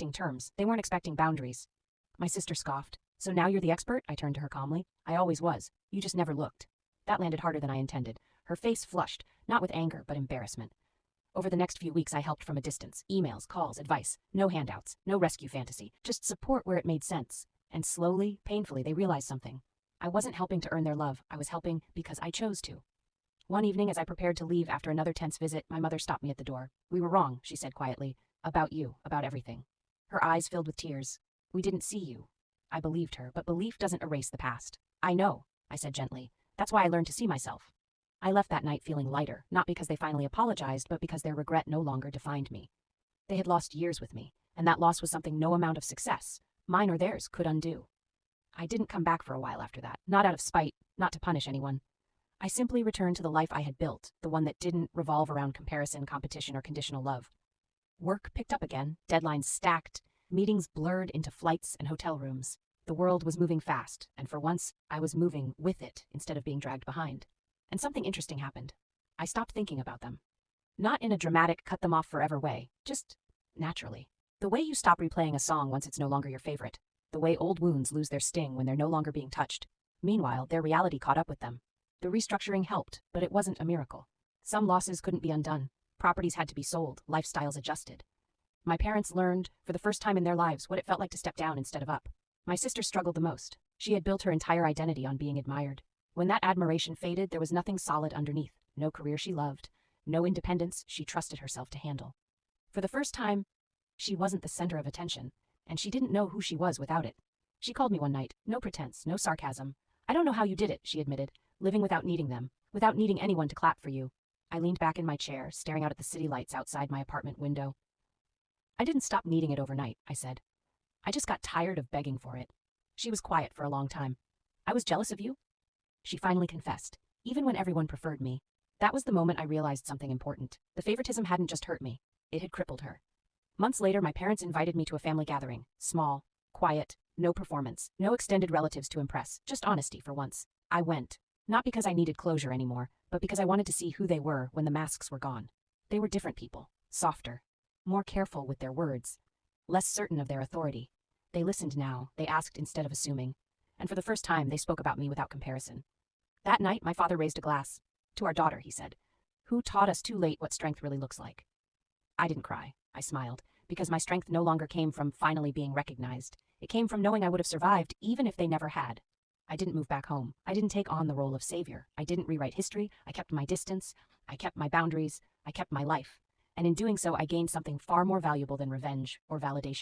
expecting terms. They weren't expecting boundaries. My sister scoffed. So now you're the expert? I turned to her calmly. I always was. You just never looked. That landed harder than I intended. Her face flushed, not with anger, but embarrassment. Over the next few weeks, I helped from a distance. Emails, calls, advice. No handouts, no rescue fantasy. Just support where it made sense. And slowly, painfully, they realized something. I wasn't helping to earn their love. I was helping because I chose to. One evening, as I prepared to leave after another tense visit, my mother stopped me at the door. We were wrong, she said quietly. About you, about everything. Her eyes filled with tears. We didn't see you. I believed her, but belief doesn't erase the past. I know, I said gently. That's why I learned to see myself. I left that night feeling lighter, not because they finally apologized, but because their regret no longer defined me. They had lost years with me, and that loss was something no amount of success, mine or theirs, could undo. I didn't come back for a while after that, not out of spite, not to punish anyone. I simply returned to the life I had built, the one that didn't revolve around comparison, competition, or conditional love. Work picked up again, deadlines stacked, meetings blurred into flights and hotel rooms. The world was moving fast, and for once, I was moving with it instead of being dragged behind. And something interesting happened. I stopped thinking about them. Not in a dramatic cut them off forever way, just naturally. The way you stop replaying a song once it's no longer your favorite. The way old wounds lose their sting when they're no longer being touched. Meanwhile, their reality caught up with them. The restructuring helped, but it wasn't a miracle. Some losses couldn't be undone. Properties had to be sold, lifestyles adjusted. My parents learned, for the first time in their lives, what it felt like to step down instead of up. My sister struggled the most. She had built her entire identity on being admired. When that admiration faded, there was nothing solid underneath. No career she loved, no independence she trusted herself to handle. For the first time, she wasn't the center of attention, and she didn't know who she was without it. She called me one night, no pretense, no sarcasm. I don't know how you did it, she admitted, living without needing them, without needing anyone to clap for you. I leaned back in my chair, staring out at the city lights outside my apartment window. I didn't stop needing it overnight, I said. I just got tired of begging for it. She was quiet for a long time. I was jealous of you? She finally confessed, even when everyone preferred me. That was the moment I realized something important. The favoritism hadn't just hurt me, it had crippled her. Months later, my parents invited me to a family gathering. Small, quiet, no performance, no extended relatives to impress, just honesty for once. I went, not because I needed closure anymore, but because I wanted to see who they were when the masks were gone. They were different people, softer, more careful with their words, less certain of their authority. They listened now, they asked instead of assuming. And for the first time, they spoke about me without comparison. That night, my father raised a glass. To our daughter, he said, who taught us too late what strength really looks like. I didn't cry. I smiled, because my strength no longer came from finally being recognized. It came from knowing I would have survived, even if they never had. I didn't move back home. I didn't take on the role of savior. I didn't rewrite history. I kept my distance. I kept my boundaries. I kept my life. And in doing so, I gained something far more valuable than revenge or validation.